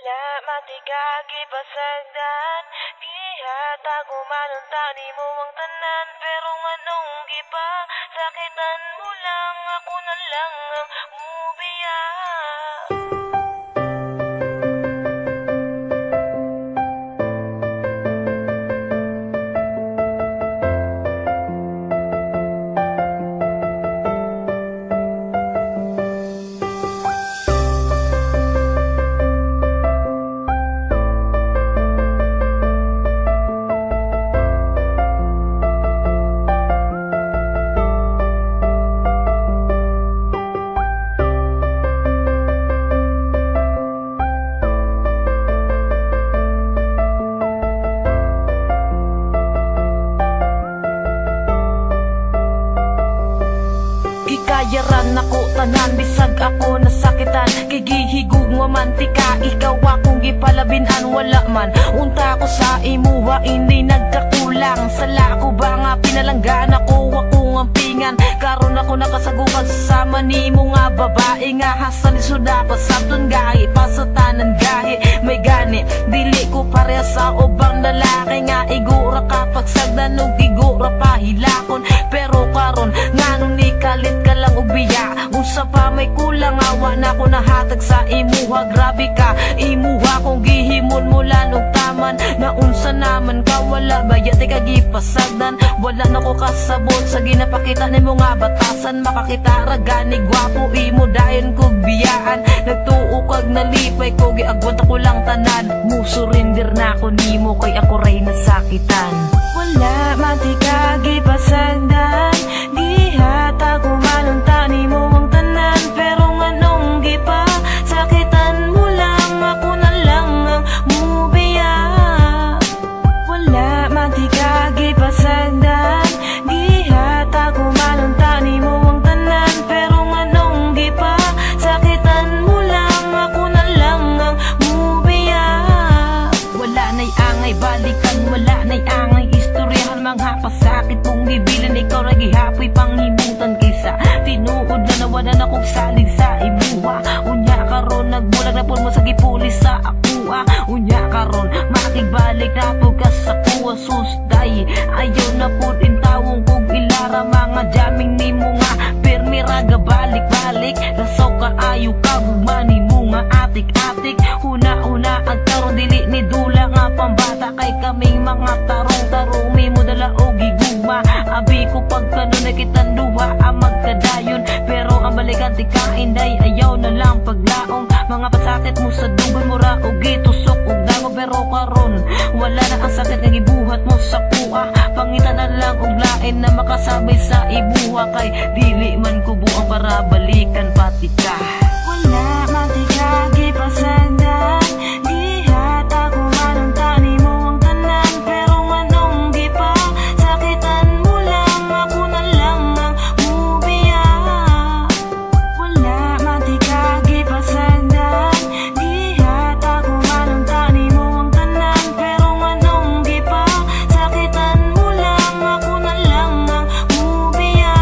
Wala matigagi pasagdan, gihatago manunta ni mo ang tanan. Pero nganong gipa, sakitan mo lang, ako na lang ang mubiya. Yaran ako tanan, bisag ako nasakitan. Kigihigug mamantika, ikaw akong gipalabinan. Wala man, unta ko sa imuha, hindi nagkakulang. Sala ko ba nga pinalanggan ako ang pingan. Karon ako nakasagupag sasama ni mo nga babae. Nga hasan isuda pa sabton gahi, pasatanan gahi. May gani, dili ko pareha sa ubang lalaki. Nga igura kapag sagdan og igura pahilakon. Pero karon, nganong ni kalit ka lang ubiya. Unsa pa may kulang, awa na ko nahatag sa imuha. Grabe ka, imuha kong gihimon mula og taman. Na unsa naman ka, wala bayat ka gipasagdan. Wala na ko kasabot sa ginapakita ni mo nga batasan. Makakita ragani gwapo, imo dayon kog biyaan. Nagtuo kag nalipay ko, giagwanta ko lang tanan. Musurindir na ko nimo, kay ako ray nasakitan. Wala matigagi pasagdan, gihata ko manunta ni mo ang tanan. Pero nganong gipa, sakitan mo lang, ako na lang ang mubiya. Wala matigagi pasagdan, gihata ko manunta ni mo ang tanan. Pero nganong gipa, sakitan mo lang, ako na lang ang mubiya. Wala na'y angay balikan, wala na'y angay istoryahan. Mga pasakit mong gibilan, ikaw ra gihapoy panghimutan. Kaysa tinuod na nawalan akong salig sa imuha. Unya karon nagbulag na pun mo sa gipulis sa akua. Unya karon makigbalik na po ka sa kuwa. Susday ayaw na po din tawong kog ilara. Mga jaming ni mo nga pirmi raga balik-balik. Rasaw ka ayaw ka bumani mo nga atik-atik. Una-una ang karon dili ni dula nga pambata. Kay kaming mga tarong-tarong mi mo dala o giguma. Abi ko pagkano na kitang duha ang magkadayon. Pero ang balikan ti kainday ayaw na lang paglaom. Mga pasakit mo sa dugay mo ra o gitusok og dango. Pero karon wala na ang sakit nga gibuhat mo sa kuha. Pangita na lang og lain na makasabay sa ibuha. Kay dili man ko buang para balikan pati ka. Wala matigagi pasagdan, gihata ko manunta ni mo ang tanan. Pero nganong gipa, sakitan mo lang, ako na lang ang mubiya. Wala matigagi pasagdan, gihata ko manunta ni mo ang tanan. Pero nganong gipa, sakitan mo lang, ako na lang ang mubiya.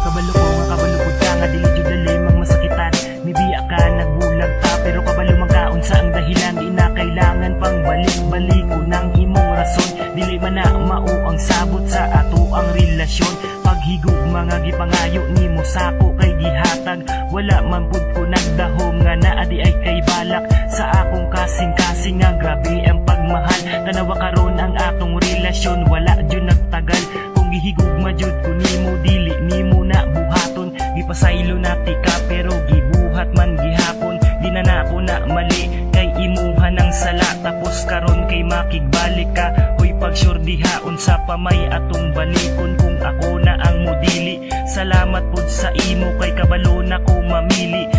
Kabalo ko nga kabalukod ka nga dili jud limang masakitan. Mibiya ka nagbulag ta, pero kabalo man kaon sa ang dahilan. Di na kailangan pang balik-baliko ng imong rason. Dili man na mao ang sabot sa ato ang relasyon. Paghigog mga gipangayo nimo sako kay gihatag. Wala man pud ko nagdahom nga naa di ay kay balak. Sa akong kasing-kasing nga grabe ang pagmahal. Tanawa karon ang atong relasyon, wala jud nagtagal. Kung gihigugma jud ko nimo, dili nimo na buhaton. Gipasaylo na tika pero gibuhat man gihapon. Di na nako na mali kay imuha ng sala. Tapos karon kay makigbalik ka. Hoy pagsure dihaon sa pamay atong balikon. Kung ako na ang modili, salamat pud sa imo kay kabalo na ko mamili.